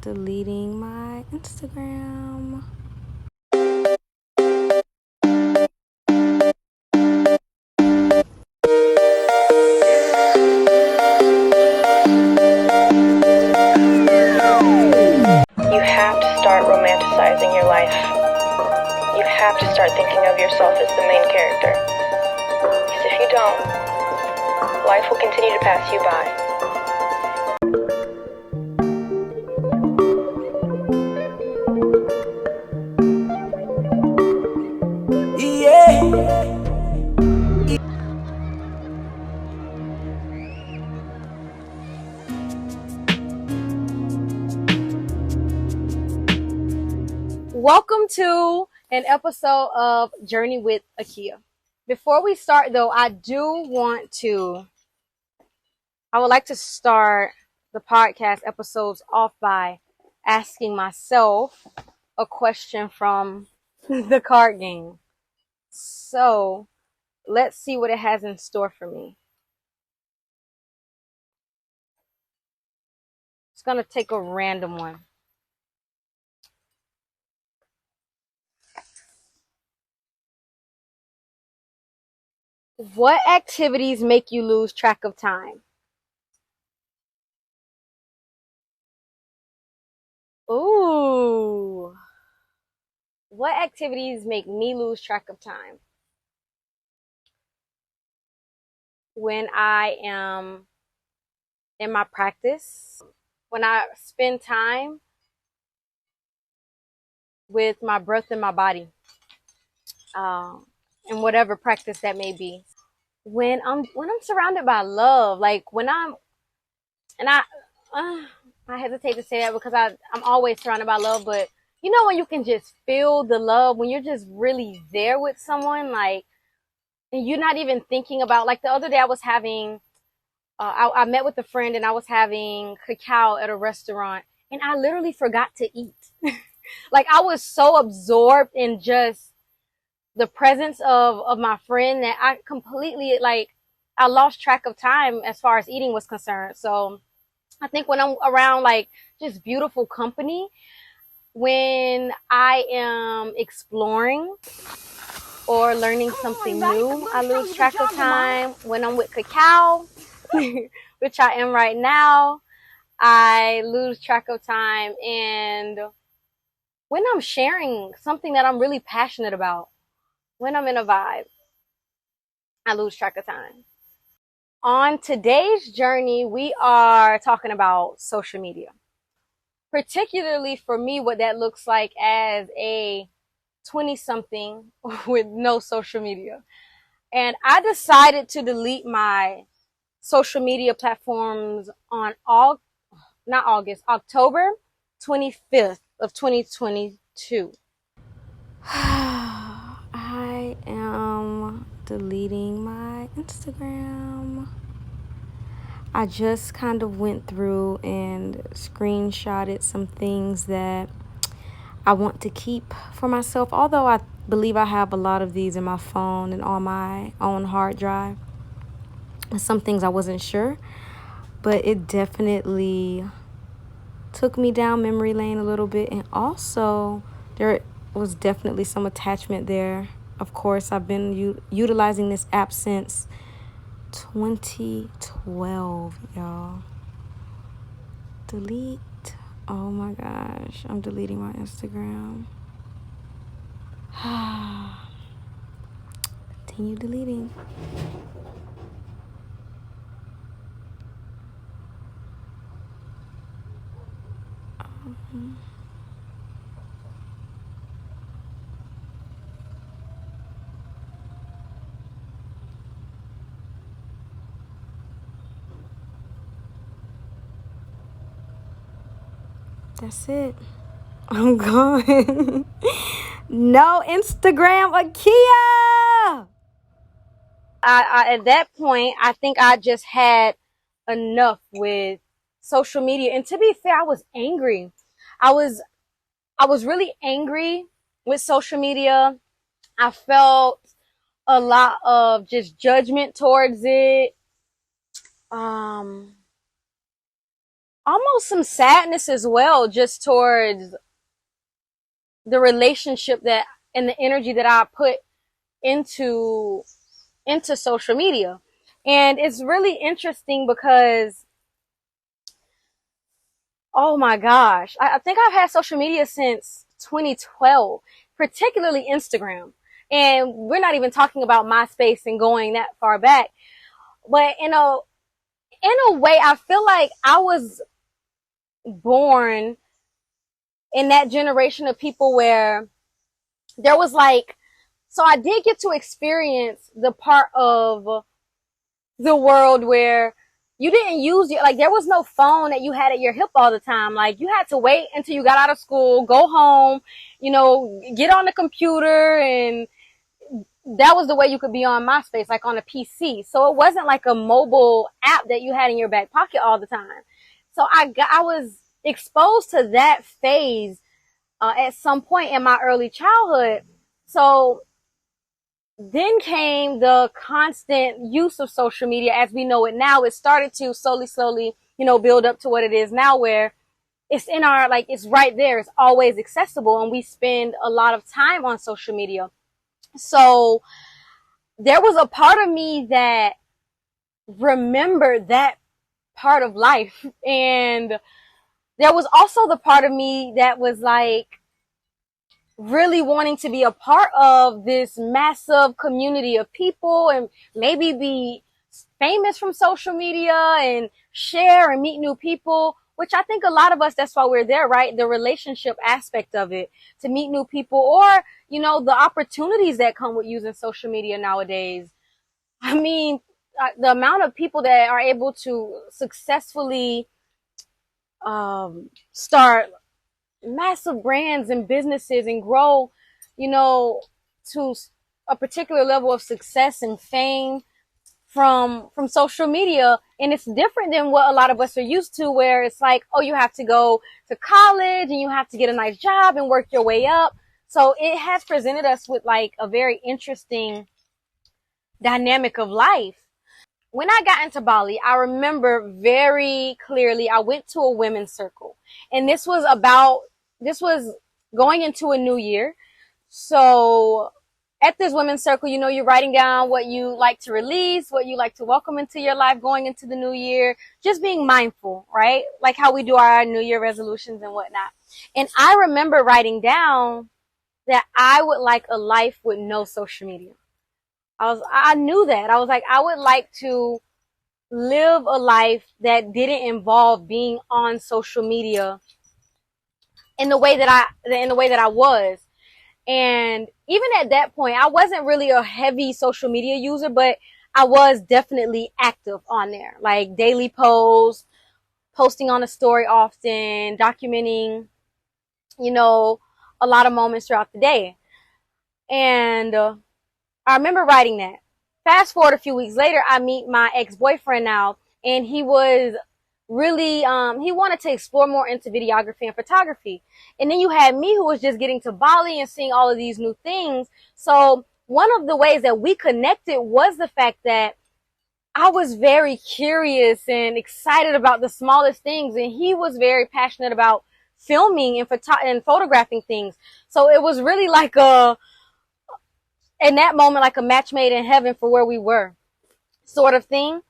deleting my Instagram. You have to start romanticizing your life. You have to start thinking of yourself as the main character. Because if you don't, life will continue to pass you by. Welcome to an episode of Journey with Akia. Before we start though, I would like to start the podcast episodes off by asking myself a question from the card game. So let's see what it has in store for me. It's going to take a random one. What activities make you lose track of time? Ooh. What activities make me lose track of time? When I am in my practice, when I spend time with my breath and my body, and whatever practice that may be. When I'm surrounded by love, like I hesitate to say that because I'm always surrounded by love, but you know when you can just feel the love, when you're just really there with someone, like, and you're not even thinking about, like the other day I was having, I met with a friend and I was having cacao at a restaurant and I literally forgot to eat. Like I was so absorbed in just the presence of my friend that I completely, like, I lost track of time as far as eating was concerned. So I think when I'm around like just beautiful company, when I am exploring or learning something new, I lose track of time. When I'm with cacao, which I am right now, I lose track of time. And when I'm sharing something that I'm really passionate about, when I'm in a vibe, I lose track of time. On today's journey, we are talking about social media. Particularly for me, what that looks like as a 20-something with no social media. And I decided to delete my social media platforms on October 25th of 2022. I am deleting my Instagram. I just kind of went through and screenshotted some things that I want to keep for myself, although I believe I have a lot of these in my phone and on my own hard drive. Some things I wasn't sure, but it definitely took me down memory lane a little bit. And also there was definitely some attachment there. Of course, I've been utilizing this app since 2012, y'all. Delete. Oh my gosh, I'm deleting my Instagram. Continue deleting. That's it. I'm gone. No Instagram, Akia. At that point, I think I just had enough with social media. And to be fair, I was angry. I was really angry with social media. I felt a lot of just judgment towards it. almost some sadness as well, just towards the relationship that and the energy that I put into social media. And it's really interesting because, oh my gosh, I think I've had social media since 2012, particularly Instagram. And we're not even talking about MySpace and going that far back. But in a way, I feel like I was born in that generation of people where there was like, so I did get to experience the part of the world where you didn't use your, like, there was no phone that you had at your hip all the time. Like, you had to wait until you got out of school, go home, get on the computer, and that was the way you could be on MySpace, like on a PC. So it wasn't like a mobile app that you had in your back pocket all the time. So I was exposed to that phase at some point in my early childhood. So then came the constant use of social media as we know it now. It started to slowly, build up to what it is now, where it's in our, like, it's right there. It's always accessible, and we spend a lot of time on social media. So there was a part of me that remembered that part of life. And there was also the part of me that was like really wanting to be a part of this massive community of people and maybe be famous from social media and share and meet new people, which I think a lot of us, that's why we're there, right? The relationship aspect of it, to meet new people, or, the opportunities that come with using social media nowadays. I mean, the amount of people that are able to successfully start massive brands and businesses and grow, to a particular level of success and fame from social media. And it's different than what a lot of us are used to, where it's like, oh, you have to go to college and you have to get a nice job and work your way up. So it has presented us with like a very interesting dynamic of life. When I got into Bali, I remember very clearly I went to a women's circle, and this was going into a new year. So at this women's circle, you're writing down what you like to release, what you like to welcome into your life going into the new year, just being mindful, right? Like how we do our New Year resolutions and whatnot. And I remember writing down that I would like a life with no social media. I knew that. I was like, I would like to live a life that didn't involve being on social media in the way that I was. And even at that point, I wasn't really a heavy social media user, but I was definitely active on there, like daily posts, posting on a story often, documenting, a lot of moments throughout the day. And I remember writing that. Fast forward a few weeks later, I meet my ex-boyfriend now, and he was really, he wanted to explore more into videography and photography. And then you had me, who was just getting to Bali and seeing all of these new things. So one of the ways that we connected was the fact that I was very curious and excited about the smallest things, and he was very passionate about filming and photographing things. So it was really like in that moment, like a match made in heaven for where we were, sort of thing,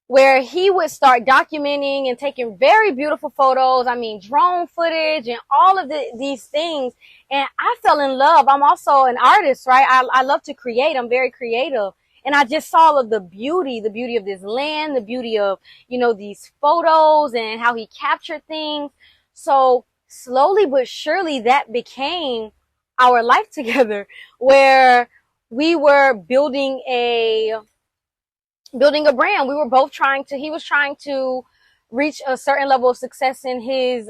where he would start documenting and taking very beautiful photos. I mean, drone footage and all of these things. And I fell in love. I'm also an artist, right? I love to create. I'm very creative. And I just saw all of the beauty of this land, the beauty of, these photos and how he captured things. So slowly but surely that became our life together, where we were building a brand. We were both he was trying to reach a certain level of success in his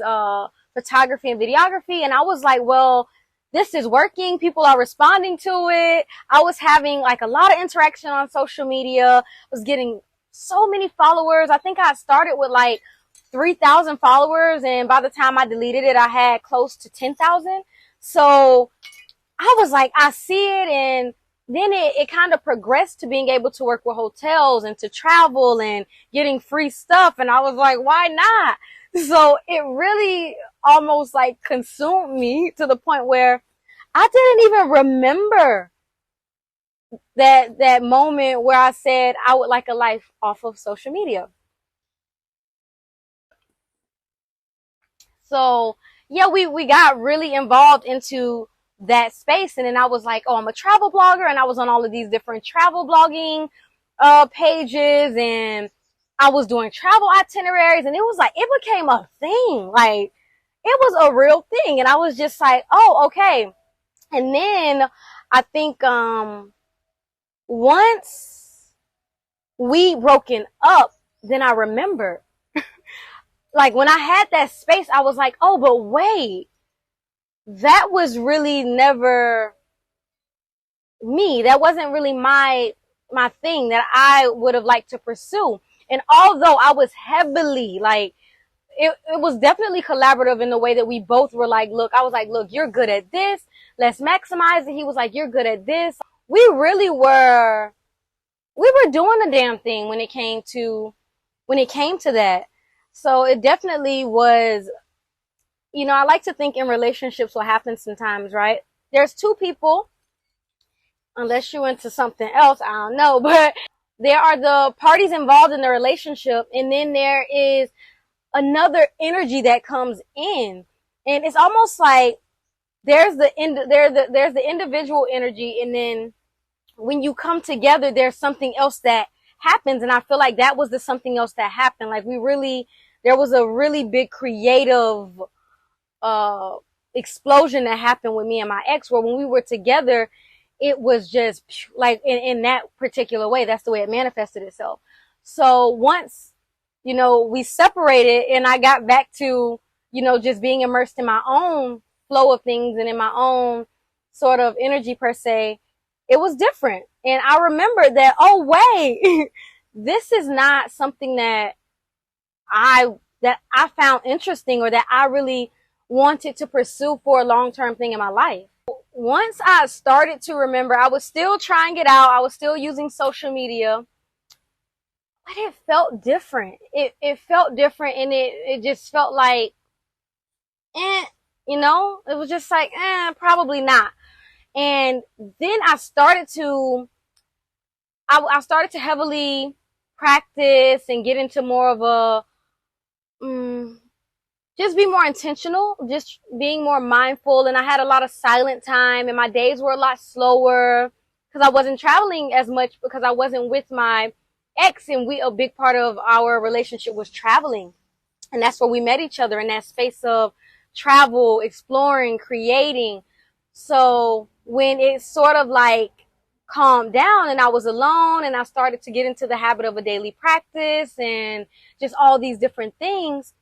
photography and videography. And I was like, well, this is working. People are responding to it. I was having like a lot of interaction on social media. I was getting so many followers. I think I started with like 3,000 followers, and by the time I deleted it, I had close to 10,000. So I was like, I see it. And then it kind of progressed to being able to work with hotels and to travel and getting free stuff. And I was like, why not? So it really almost like consumed me to the point where I didn't even remember that moment where I said I would like a life off of social media. So yeah, we got really involved into that space. And then I was like, oh, I'm a travel blogger. And I was on all of these different travel blogging pages, and I was doing travel itineraries, and it was like, it became a thing. Like, it was a real thing. And I was just like, oh, okay. And then I think once we broken up, then I remembered. Like, when I had that space, I was like, oh, but wait, that was really never me. That wasn't really my thing that I would have liked to pursue. And although I was heavily like, it was definitely collaborative in the way that we both were like, look, I was like, look, you're good at this. Let's maximize it. He was like, you're good at this. We really were, we were doing the damn thing when it came to that. So it definitely was, you know, I like to think in relationships what happens sometimes, right? There's two people, unless you're into something else, I don't know, but there are the parties involved in the relationship, and then there is another energy that comes in. And it's almost like there's the individual energy, and then when you come together, there's something else that happens. And I feel like that was the something else that happened. Like, there was a really big creative explosion that happened with me and my ex, where when we were together, it was just like in that particular way. That's the way it manifested itself. So once, you know, we separated and I got back to, you know, just being immersed in my own flow of things and in my own sort of energy per se, it was different. And I remembered that, oh wait, this is not something that I found interesting, or that I really wanted to pursue for a long-term thing in my life. Once I started to remember, I was still trying it out. I was still using social media, but it felt different. It felt different, and it just felt like, you know, it was just like, probably not. And then I started to heavily practice and get into more of a, just be more intentional, just being more mindful. And I had a lot of silent time, and my days were a lot slower because I wasn't traveling as much, because I wasn't with my ex, and a big part of our relationship was traveling. And that's where we met each other, in that space of travel, exploring, creating. So when it sort of like calmed down and I was alone, and I started to get into the habit of a daily practice and just all these different things,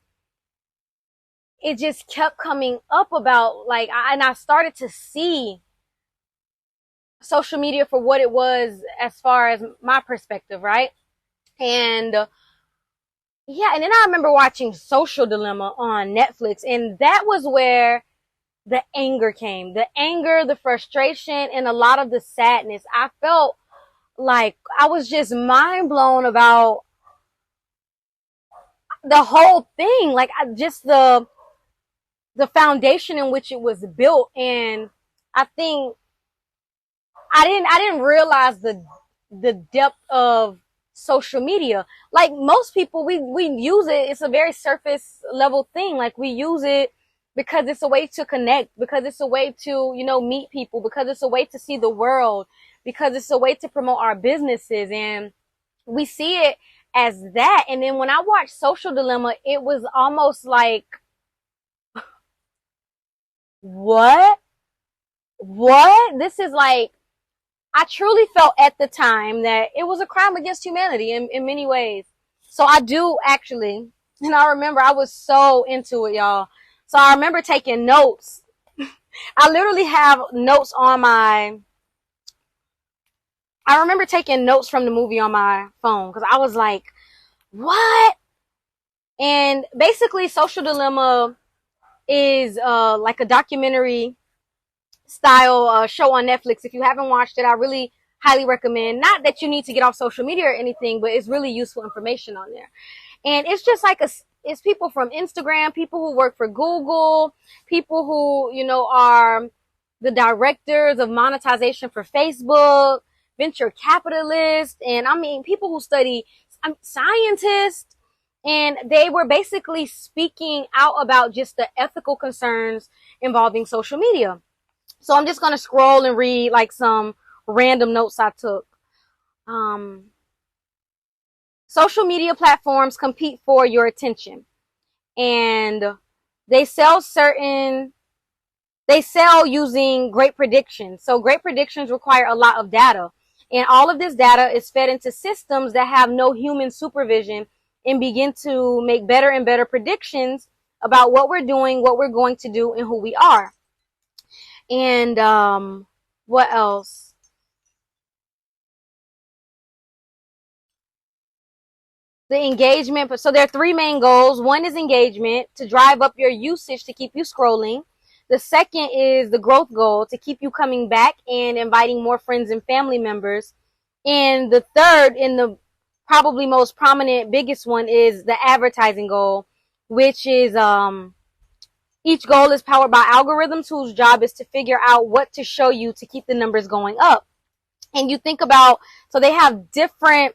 it just kept coming up about like, and I started to see social media for what it was as far as my perspective, right? And yeah, and then I remember watching Social Dilemma on Netflix, and that was where the anger came. The anger, the frustration, and a lot of the sadness. I felt like I was just mind blown about the whole thing. Like, just the foundation in which it was built. And I think I didn't realize the depth of social media. Like, most people, we use it. It's a very surface level thing. Like, we use it because it's a way to connect, because it's a way to, you know, meet people, because it's a way to see the world, because it's a way to promote our businesses. And we see it as that. And then when I watched Social Dilemma, it was almost like, what? This is like, I truly felt at the time that it was a crime against humanity in many ways. So I do actually, and I remember I was so into it, y'all. So I remember taking notes. I literally have notes on I remember taking notes from the movie on my phone, because I was like, what? And basically, Social Dilemma is like a documentary style show on Netflix. If you haven't watched it, I really highly recommend. Not that you need to get off social media or anything, but it's really useful information on there. And it's just like it's people from Instagram, people who work for Google, people who, are the directors of monetization for Facebook, venture capitalists, and I mean, people who study scientists. And they were basically speaking out about just the ethical concerns involving social media. So I'm just going to scroll and read like some random notes I took. Social media platforms compete for your attention, and they sell using great predictions. So great predictions require a lot of data, and all of this data is fed into systems that have no human supervision and begin to make better and better predictions about what we're doing, what we're going to do, and who we are. And what else? The engagement. So there are three main goals. One is engagement, to drive up your usage to keep you scrolling. The second is the growth goal, to keep you coming back and inviting more friends and family members. And the third, and the probably most prominent, biggest one, is the advertising goal, which is each goal is powered by algorithms whose job is to figure out what to show you to keep the numbers going up. And you think about, so they have different,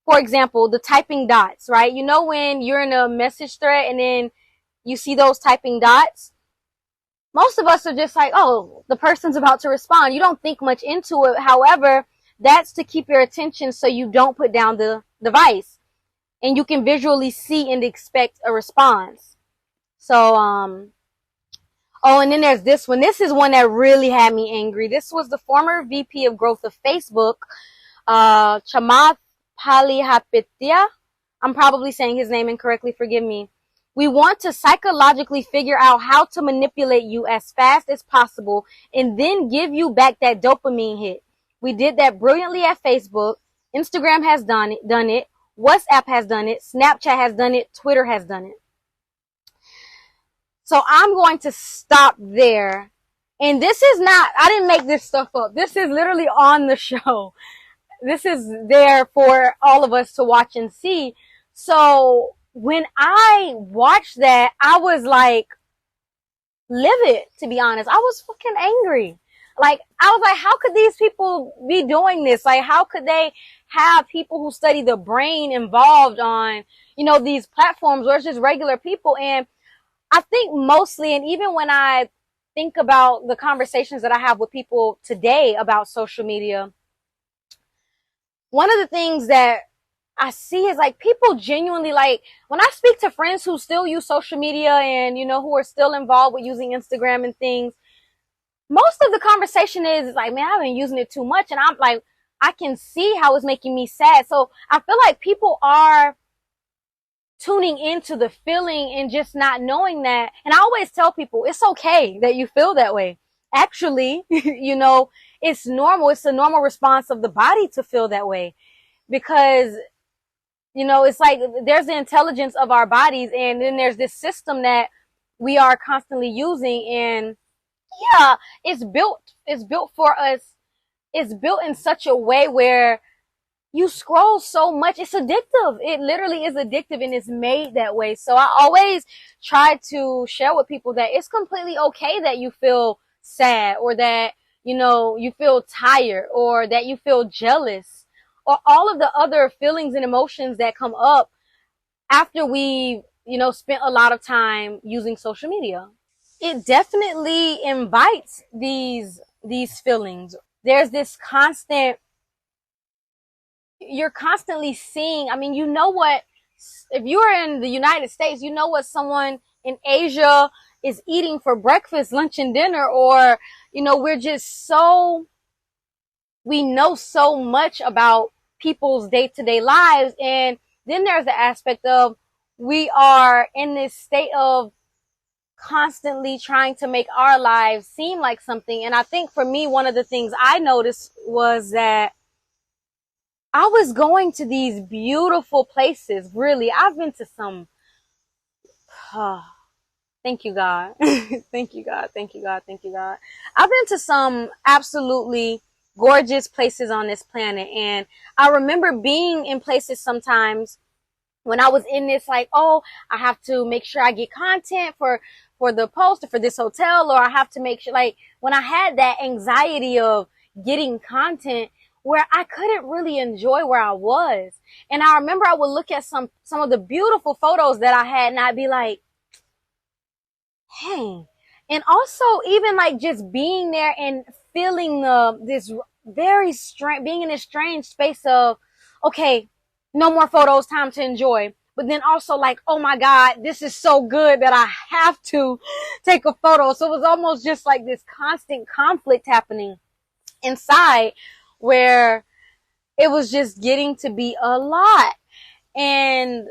for example, the typing dots, right? You know, when you're in a message thread and then you see those typing dots, most of us are just like, oh, the person's about to respond. You don't think much into it. However, that's to keep your attention so you don't put down the device and you can visually see and expect a response. So, oh, and then there's this one. This is one that really had me angry. This was the former VP of growth of Facebook, Chamath Palihapitiya. I'm probably saying his name incorrectly. Forgive me. We want to psychologically figure out how to manipulate you as fast as possible and then give you back that dopamine hit. We did that brilliantly at Facebook. Instagram has done it. WhatsApp has done it. Snapchat has done it. Twitter has done it. So I'm going to stop there. And this is not, I didn't make this stuff up. This is literally on the show. This is there for all of us to watch and see. So when I watched that, I was like livid, to be honest. I was fucking angry. Like, I was like, how could these people be doing this? Like, how could they have people who study the brain involved on, these platforms where it's just regular people? And I think mostly, and even when I think about the conversations that I have with people today about social media, one of the things that I see is like people genuinely, like when I speak to friends who still use social media and, who are still involved with using Instagram and things, most of the conversation is like, man, I've been using it too much. And I'm like, I can see how it's making me sad. So I feel like people are tuning into the feeling and just not knowing that. And I always tell people, it's okay that you feel that way. Actually, it's normal. It's a normal response of the body to feel that way because, it's like there's the intelligence of our bodies and then there's this system that we are constantly using. And yeah, it's built for us. It's built in such a way where you scroll so much. It's addictive. It literally is addictive and it's made that way. So I always try to share with people that it's completely okay that you feel sad or that, you feel tired or that you feel jealous or all of the other feelings and emotions that come up after we, spent a lot of time using social media. It definitely invites these feelings. There's this you're constantly seeing, if you're in the United States, what someone in Asia is eating for breakfast, lunch, and dinner, or, we know so much about people's day-to-day lives. And then there's the aspect of we are in this state of constantly trying to make our lives seem like something. And I think for me, one of the things I noticed was that I was going to these beautiful places. Really, I've been to some, thank you, God. Thank you, God. Thank you, God. Thank you, God. I've been to some absolutely gorgeous places on this planet. And I remember being in places sometimes when I was in this, like, oh, I have to make sure I get content for the post or for this hotel, or I have to make sure, like, when I had that anxiety of getting content where I couldn't really enjoy where I was. And I remember I would look at some of the beautiful photos that I had and I'd be like, hey. And also even like just being there and feeling this very strange, being in this strange space of, okay, no more photos, time to enjoy. But then also like, oh my God, this is so good that I have to take a photo. So it was almost just like this constant conflict happening inside where it was just getting to be a lot. And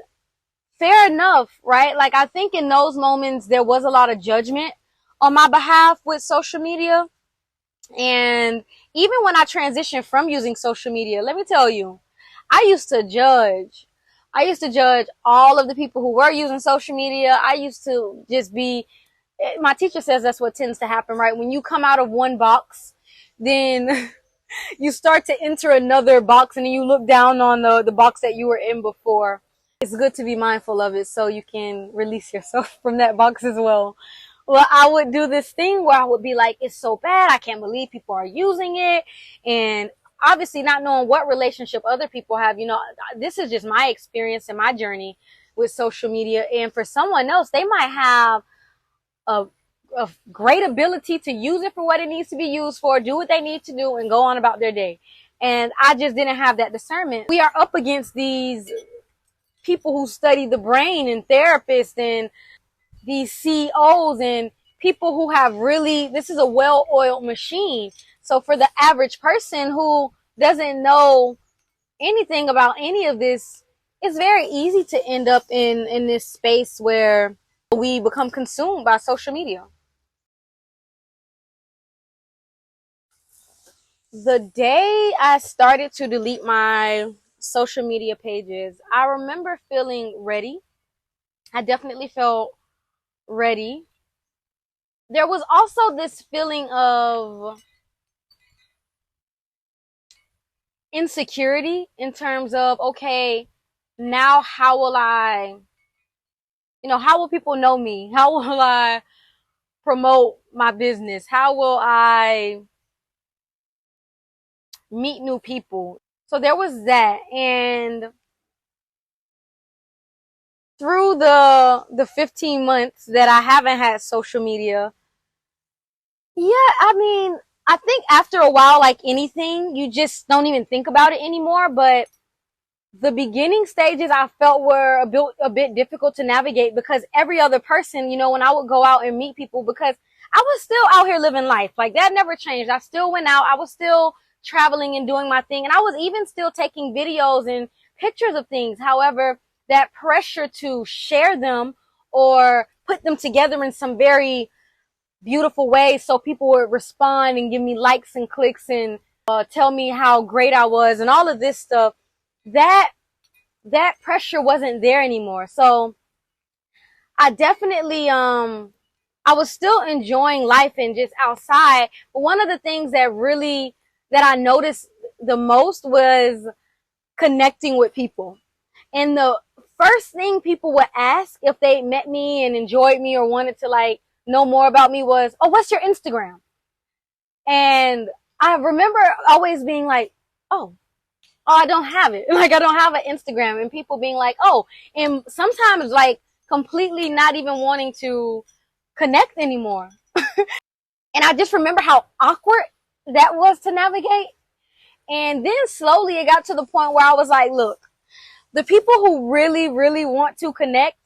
fair enough, right? Like, I think in those moments, there was a lot of judgment on my behalf with social media. And even when I transitioned from using social media, let me tell you, I used to judge. I used to judge all of the people who were using social media. I used to just be, my teacher says that's what tends to happen, right? When you come out of one box, then you start to enter another box and then you look down on the box that you were in before. It's good to be mindful of it so you can release yourself from that box as well. Well, I would do this thing where I would be like, it's so bad. I can't believe people are using it. And obviously not knowing what relationship other people have, you know, this is just my experience and my journey with social media. And for someone else, they might have a great ability to use it for what it needs to be used for, do what they need to do, and go on about their day. And I just didn't have that discernment. We are up against these people who study the brain and therapists and these CEOs and people who have really, this is a well-oiled machine. So for the average person who doesn't know anything about any of this, it's very easy to end up in this space where we become consumed by social media. The day I started to delete my social media pages, I remember feeling ready. I definitely felt ready. There was also this feeling of insecurity in terms of, okay, now how will I, how will people know me? How will I promote my business? How will I meet new people? So there was that. And through the 15 months that I haven't had social media, yeah, I mean, I think after a while, like anything, you just don't even think about it anymore. But the beginning stages I felt were a bit difficult to navigate because every other person, when I would go out and meet people, because I was still out here living life. Like that never changed. I still went out. I was still traveling and doing my thing. And I was even still taking videos and pictures of things. However, that pressure to share them or put them together in some very beautiful way so people would respond and give me likes and clicks and tell me how great I was and all of this stuff, that pressure wasn't there anymore. So I definitely I was still enjoying life and just outside, but one of the things that I noticed the most was connecting with people. And the first thing people would ask if they met me and enjoyed me or wanted to like know more about me was, oh, what's your Instagram? And I remember always being like, oh, I don't have it. Like, I don't have an Instagram. And people being like, oh, and sometimes like completely not even wanting to connect anymore. And I just remember how awkward that was to navigate. And then slowly it got to the point where I was like, look, the people who really, really want to connect,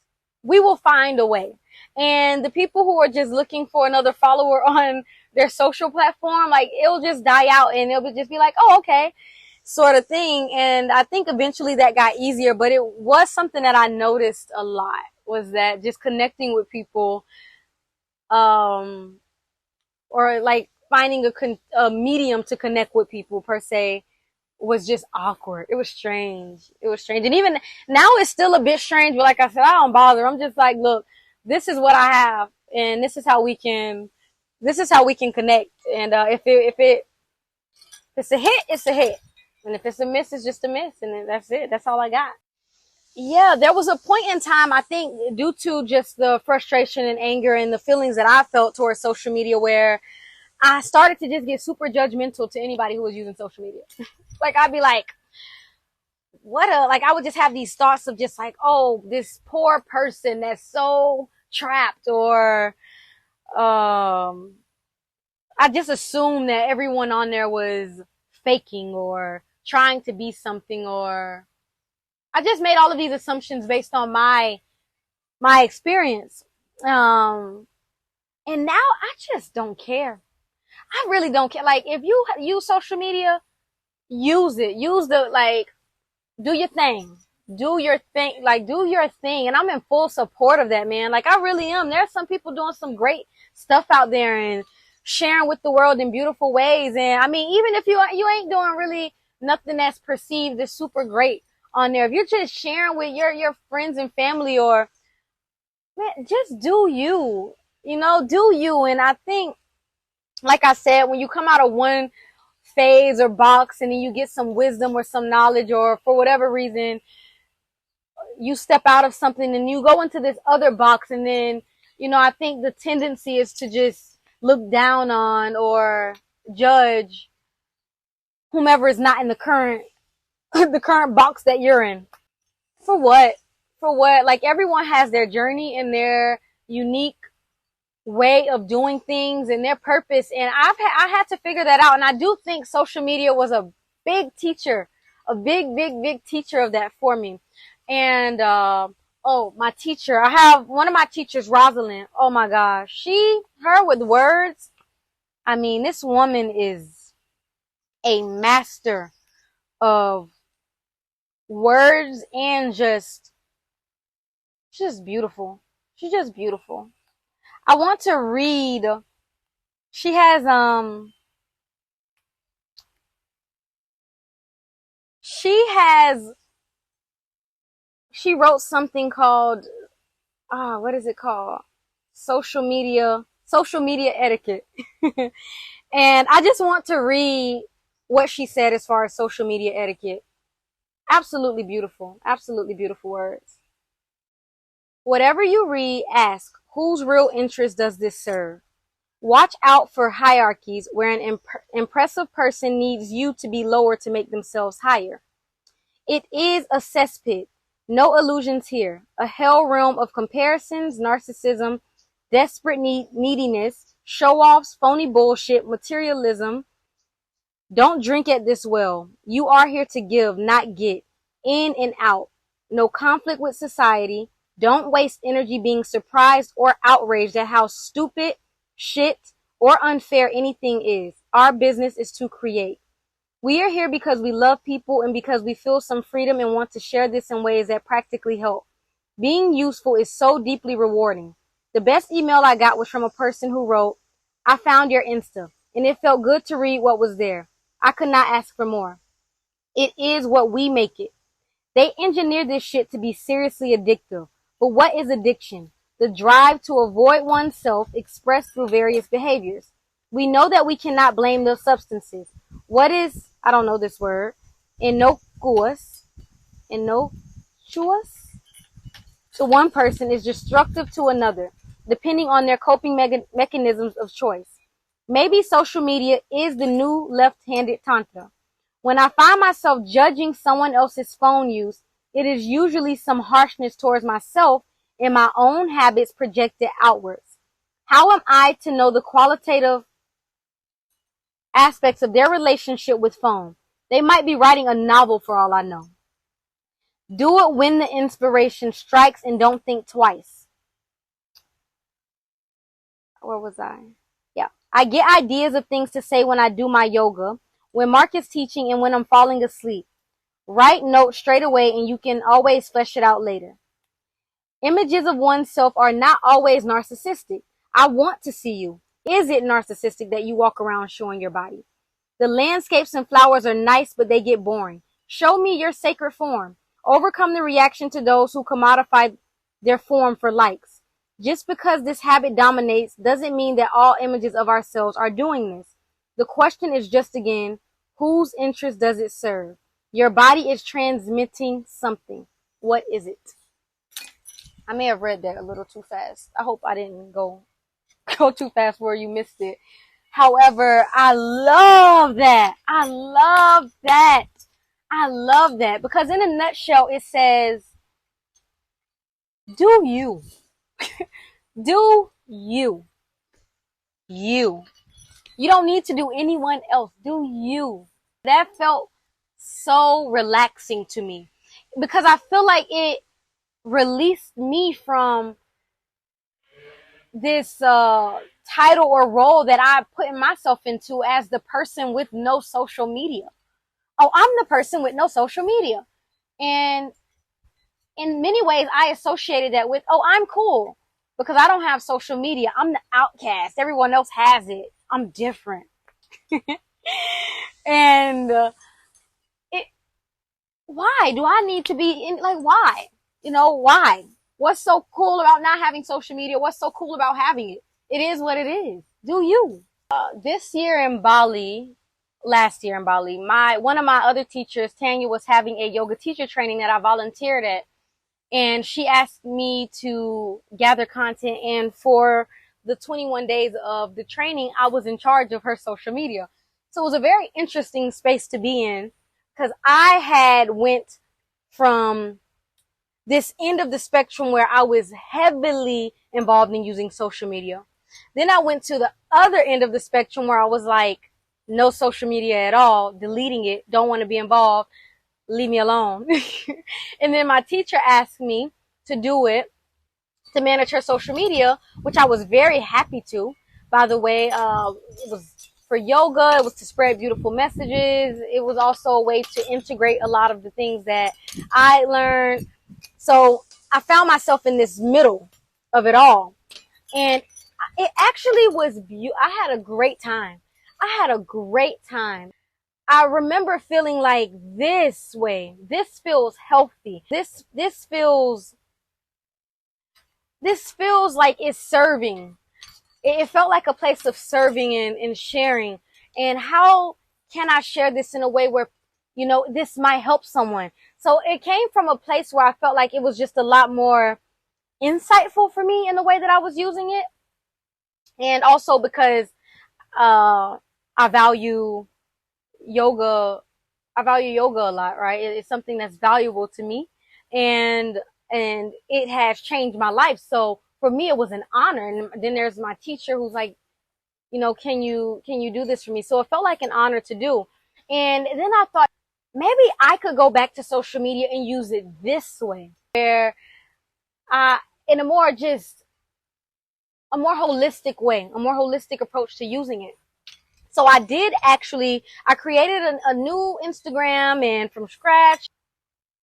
we will find a way. And the people who are just looking for another follower on their social platform, like it'll just die out and it'll just be like, oh, okay, sort of thing. And I think eventually that got easier, but it was something that I noticed a lot, was that just connecting with people, or like finding a medium to connect with people per se, was just awkward. It was strange. It was strange. And even now it's still a bit strange, but like I said, I don't bother. I'm just like, look, this is what I have and this is how we can connect. And if it's a hit, it's a hit. And if it's a miss, it's just a miss. And that's it. That's all I got. Yeah, there was a point in time, I think, due to just the frustration and anger and the feelings that I felt towards social media, where I started to just get super judgmental to anybody who was using social media. Like, I'd be like, like, I would just have these thoughts of just like, oh, this poor person that's so trapped, or, I just assumed that everyone on there was faking or trying to be something, or I just made all of these assumptions based on my experience. Um, and now I just don't care. I really don't care. Like, if you use social media, use it. Use the, like, do your thing. Do your thing. Like, do your thing. And I'm in full support of that, man. Like, I really am. There's some people doing some great stuff out there and sharing with the world in beautiful ways. And I mean, even if you ain't doing really nothing that's perceived as super great on there, if you're just sharing with your friends and family, or, man, just do you. You know, do you. And I think, like I said, when you come out of one phase or box and then you get some wisdom or some knowledge, or for whatever reason you step out of something and you go into this other box, and then, I think the tendency is to just look down on or judge whomever is not in the current the current box that you're in. For what? For what? Like, everyone has their journey and their unique way of doing things and their purpose. And I had to figure that out. And I do think social media was a big teacher, a big teacher of that for me. And, oh, my teacher, I have one of my teachers, Rosalind. Oh my gosh. Her with words. I mean, this woman is a master of words, and just beautiful. She's just beautiful. I want to read. She has she has she wrote something called, what is it called? Social media etiquette. And I just want to read what she said as far as social media etiquette. Absolutely beautiful. Absolutely beautiful words. Whatever you read, ask, whose real interest does this serve? Watch out for hierarchies where an impressive person needs you to be lower to make themselves higher. It is a cesspit. No illusions here. A hell realm of comparisons, narcissism, desperate neediness, show-offs, phony bullshit, materialism. Don't drink at this well. You are here to give, not get. In and out. No conflict with society. Don't waste energy being surprised or outraged at how stupid, shit, or unfair anything is. Our business is to create. We are here because we love people and because we feel some freedom and want to share this in ways that practically help. Being useful is so deeply rewarding. The best email I got was from a person who wrote, I found your Insta, and it felt good to read what was there. I could not ask for more. It is what we make it. They engineer this shit to be seriously addictive. But what is addiction? The drive to avoid oneself expressed through various behaviors. We know that we cannot blame those substances. What is, I don't know this word, innocuous to one person is destructive to another, depending on their coping mechanisms of choice. Maybe social media is the new left-handed tantra. When I find myself judging someone else's phone use, it is usually some harshness towards myself and my own habits projected outwards. How am I to know the qualitative aspects of their relationship with phone? They might be writing a novel for all I know. Do it when the inspiration strikes and don't think twice. Where was I? Yeah. I get ideas of things to say when I do my yoga, when Mark is teaching, and when I'm falling asleep. Write notes straight away and you can always flesh it out later. Images of oneself are not always narcissistic. I want to see you. Is it narcissistic that you walk around showing your body? The landscapes and flowers are nice, but they get boring. Show me your sacred form. Overcome the reaction to those who commodify their form for likes. Just because this habit dominates doesn't mean that all images of ourselves are doing this. The question is just again, whose interest does it serve? Your body is transmitting something. What is it? I may have read that a little too fast. I hope I didn't go too fast where you missed it. However, I love that. I love that. I love that because in a nutshell, it says, do you. Do you. You. You don't need to do anyone else. Do you. That felt so relaxing to me because I feel like it released me from this title or role that I put myself into as the person with no social media. Oh, I'm the person with no social media. And in many ways, I associated that with, oh, I'm cool because I don't have social media. I'm the outcast. Everyone else has it. I'm different. And why do I need to be in, like, why? You know, why? What's so cool about not having social media? What's so cool about having it? It is what it is. Do you? This year in Bali, last year in Bali, one of my other teachers, Tanya, was having a yoga teacher training that I volunteered at. And she asked me to gather content. And for the 21 days of the training, I was in charge of her social media. So it was a very interesting space to be in because I had went from this end of the spectrum where I was heavily involved in using social media. Then I went to the other end of the spectrum where I was like, no social media at all, deleting it, don't want to be involved, leave me alone. And then my teacher asked me to do it, to manage her social media, which I was very happy to. By the way, it was for yoga, it was to spread beautiful messages. It was also a way to integrate a lot of the things that I learned. So I found myself in this middle of it all. And it actually was beautiful. I had a great time. I remember feeling like this way. This feels healthy. This feels like it's serving. It felt like a place of serving and sharing. And how can I share this in a way where, you know, this might help someone? So it came from a place where I felt like it was just a lot more insightful for me in the way that I was using it. And also because I value yoga. I value yoga a lot, right? It's something that's valuable to me, and it has changed my life. So for me, it was an honor. And then there's my teacher who's like, you know, can you do this for me? So it felt like an honor to do. And then I thought maybe I could go back to social media and use it this way, where in a more holistic way, a more holistic approach to using it. So I created a new Instagram and from scratch.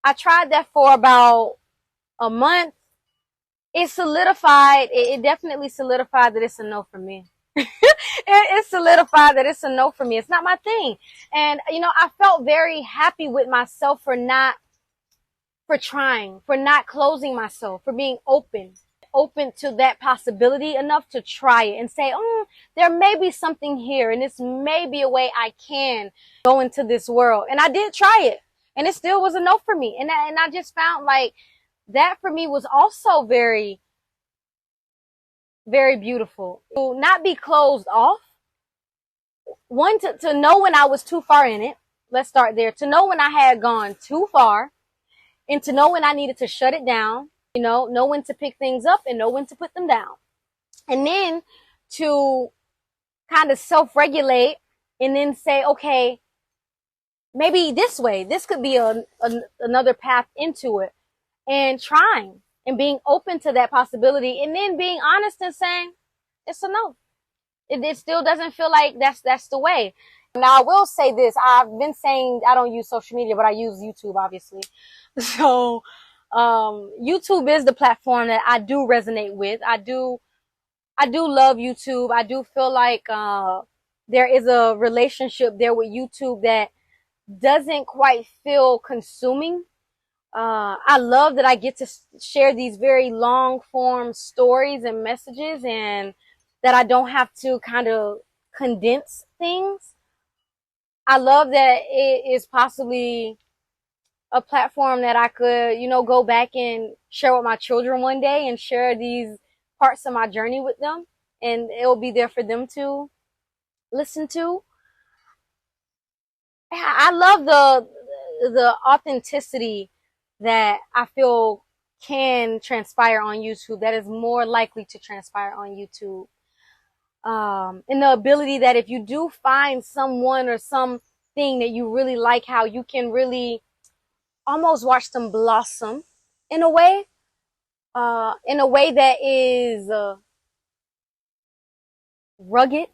I tried that for about a month. It definitely solidified that it's a no for me. It solidified that it's a no for me. It's not my thing. And, you know, I felt very happy with myself for trying, for not closing myself, for being open to that possibility enough to try it and say, there may be something here and this may be a way I can go into this world. And I did try it and it still was a no for me. And I just found like that for me was also very, very beautiful. To not be closed off. One, to know when I was too far in it. Let's start there. To know when I had gone too far and to know when I needed to shut it down. You know when to pick things up and know when to put them down. And then to kind of self-regulate and then say, okay, maybe this way, this could be another path into it. And trying and being open to that possibility and then being honest and saying, it's a no. It still doesn't feel like that's the way. Now, I will say this. I've been saying I don't use social media, but I use YouTube, obviously. So YouTube is the platform that I do resonate with. I do love YouTube. I do feel like there is a relationship there with YouTube that doesn't quite feel consuming. I love that I get to share these very long form stories and messages and that I don't have to kind of condense things. I love that it is possibly a platform that I could, go back and share with my children one day and share these parts of my journey with them. And it'll be there for them to listen to. I love the authenticity that I feel can transpire on YouTube, that is more likely to transpire on YouTube. And the ability that if you do find someone or something that you really like, how you can really almost watch them blossom in a way that is rugged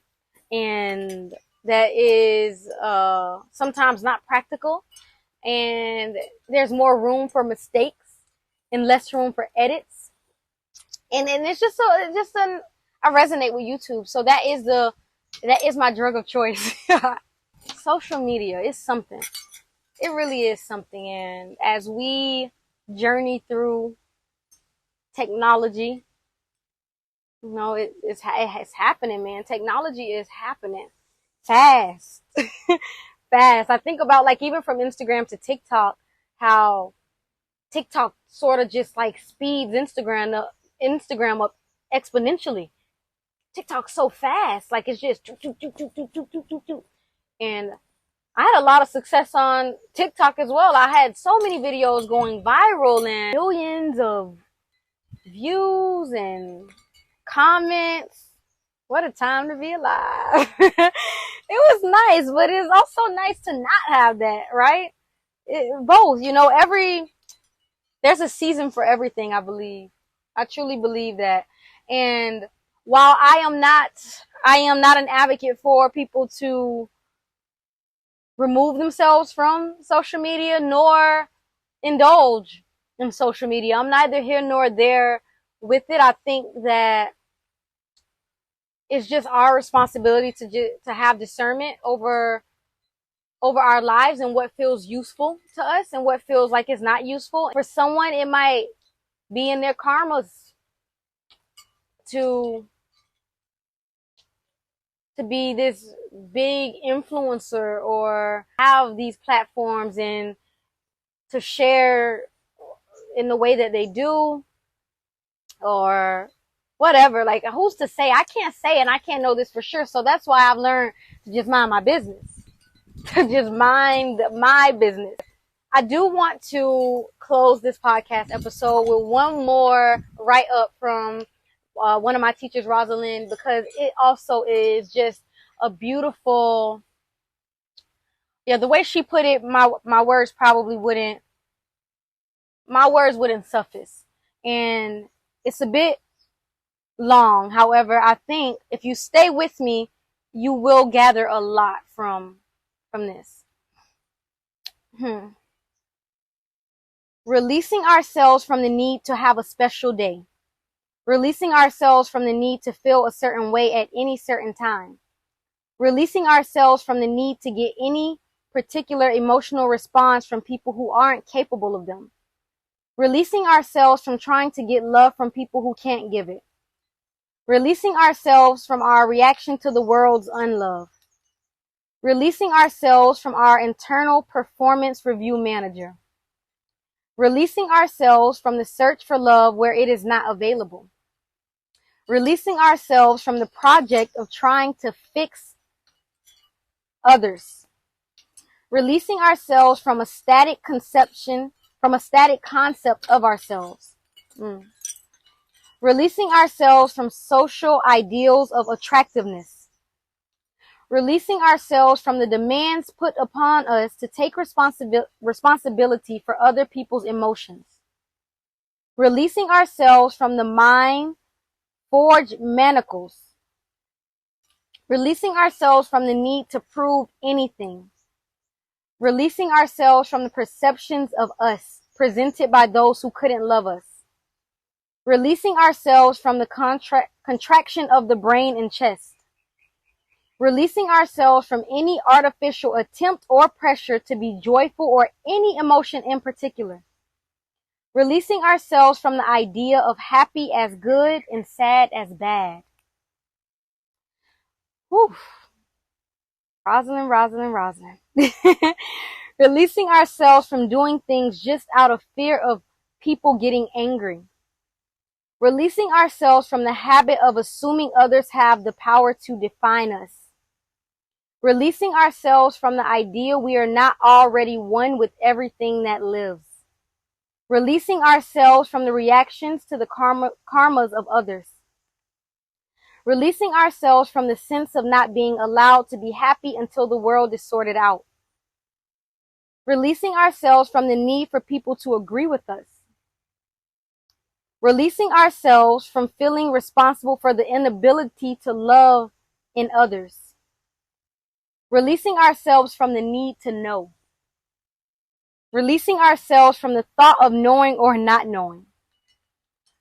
and that is sometimes not practical, and there's more room for mistakes and less room for edits, and it's just I resonate with YouTube, so that is my drug of choice. Social media is something. It really is something, and as we journey through technology, it's happening, man. Technology is happening fast. Fast. I think about, like, even from Instagram to TikTok, how TikTok sort of just like speeds Instagram up exponentially. TikTok's so fast, like it's just and I had a lot of success on TikTok as well. I had so many videos going viral and millions of views and comments. What a time to be alive. It was nice, but it's also nice to not have that, right? Both, there's a season for everything, I believe. I truly believe that. And while I am not an advocate for people to remove themselves from social media nor indulge in social media. I'm neither here nor there with it. I think that it's just our responsibility to have discernment over our lives and what feels useful to us and what feels like it's not useful. For someone, it might be in their karmas to be this big influencer or have these platforms and to share in the way that they do or whatever. Like, who's to say? I can't say, and I can't know this for sure. So that's why I've learned to just mind my business. To just mind my business. I do want to close this podcast episode with one more write-up from one of my teachers, Rosalind, because it also is just a beautiful, the way she put it, my words wouldn't suffice. And it's a bit long. However, I think if you stay with me, you will gather a lot from this. Releasing ourselves from the need to have a special day. Releasing ourselves from the need to feel a certain way at any certain time. Releasing ourselves from the need to get any particular emotional response from people who aren't capable of them. Releasing ourselves from trying to get love from people who can't give it. Releasing ourselves from our reaction to the world's unlove. Releasing ourselves from our internal performance review manager. Releasing ourselves from the search for love where it is not available. Releasing ourselves from the project of trying to fix others. Releasing ourselves from a static concept of ourselves. Releasing ourselves from social ideals of attractiveness. Releasing ourselves from the demands put upon us to take responsibility for other people's emotions. Releasing ourselves from the mind-forged manacles. Releasing ourselves from the need to prove anything. Releasing ourselves from the perceptions of us presented by those who couldn't love us. Releasing ourselves from the contraction of the brain and chest. Releasing ourselves from any artificial attempt or pressure to be joyful or any emotion in particular. Releasing ourselves from the idea of happy as good and sad as bad. Whew. Rosalind. Releasing ourselves from doing things just out of fear of people getting angry. Releasing ourselves from the habit of assuming others have the power to define us. Releasing ourselves from the idea we are not already one with everything that lives. Releasing ourselves from the reactions to the karmas of others. Releasing ourselves from the sense of not being allowed to be happy until the world is sorted out. Releasing ourselves from the need for people to agree with us. Releasing ourselves from feeling responsible for the inability to love in others. Releasing ourselves from the need to know. Releasing ourselves from the thought of knowing or not knowing.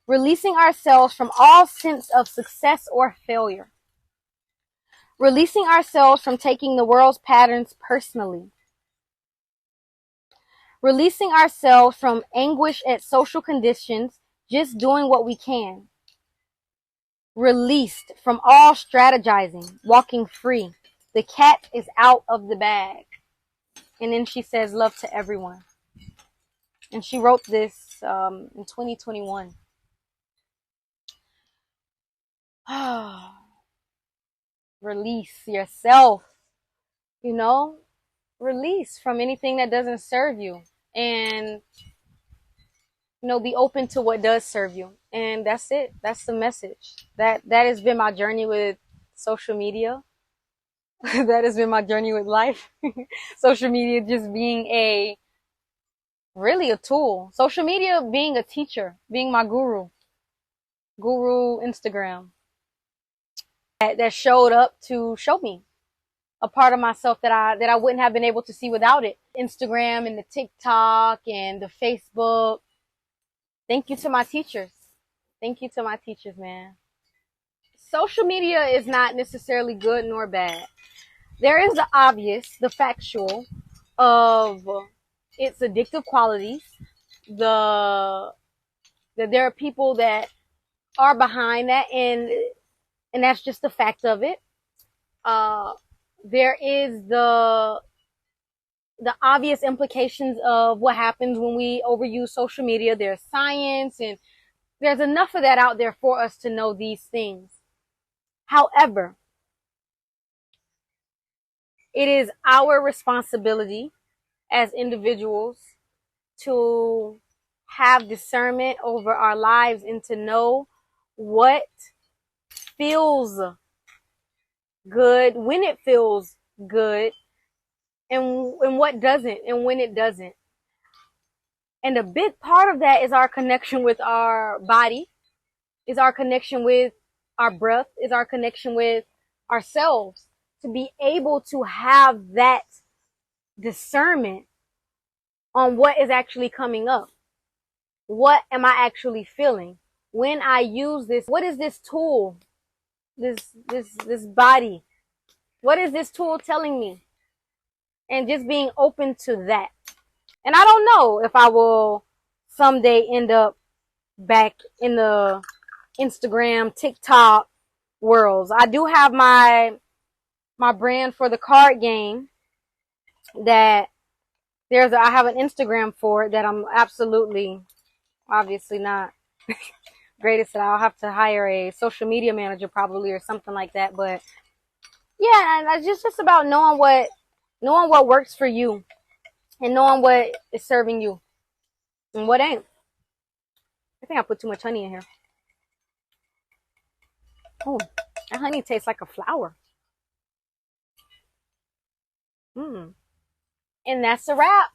Releasing ourselves from all sense of success or failure. Releasing ourselves from taking the world's patterns personally. Releasing ourselves from anguish at social conditions, just doing what we can. Released from all strategizing, walking free. The cat is out of the bag. And then she says, love to everyone. And she wrote this in 2021. Release yourself, you know, release from anything that doesn't serve you, and be open to what does serve you. And that's it. That's the message. That has been my journey with social media. That has been my journey with life. Social media just being really a tool. Social media being a teacher, being my guru Instagram that showed up to show me a part of myself that I wouldn't have been able to see without it. Instagram and the TikTok and the Facebook. Thank you to my teachers. Thank you to my teachers, man. Social media is not necessarily good nor bad. There is the obvious, the factual of its addictive qualities. That there are people that are behind that, and that's just the fact of it. There is the obvious implications of what happens when we overuse social media. There's science, and there's enough of that out there for us to know these things. However, it is our responsibility as individuals to have discernment over our lives and to know what feels good, when it feels good, and what doesn't, and when it doesn't. And a big part of that is our connection with our body, is our connection with our breath, is our connection with ourselves, to be able to have that discernment on what is actually coming up. What am I actually feeling when I use this? What is this tool? This body. What is this tool telling me? And just being open to that. And I don't know if I will someday end up back in the Instagram, TikTok worlds. I do have my brand for the card game that I have an Instagram for it that I'm absolutely, obviously not greatest at. I'll have to hire a social media manager probably or something like that. But yeah, and it's just about knowing what works for you and knowing what is serving you and what ain't. I think I put too much honey in here. Oh, that honey tastes like a flower. And that's a wrap.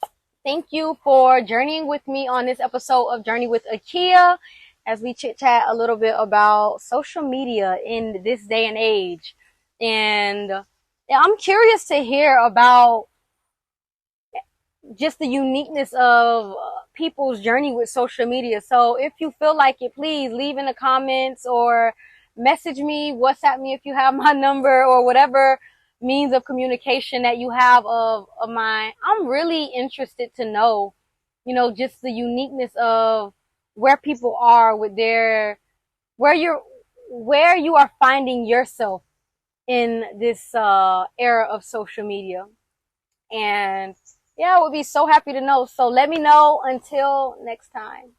Thank you for journeying with me on this episode of Journey with Akia as we chit chat a little bit about social media in this day and age. And I'm curious to hear about just the uniqueness of people's journey with social media. So if you feel like it, please leave in the comments or message me, WhatsApp me if you have my number or whatever means of communication that you have of mine. I'm really interested to know, just the uniqueness of where people are with where you are finding yourself in this era of social media. And Yeah, I would be so happy to know. So let me know. Until next time.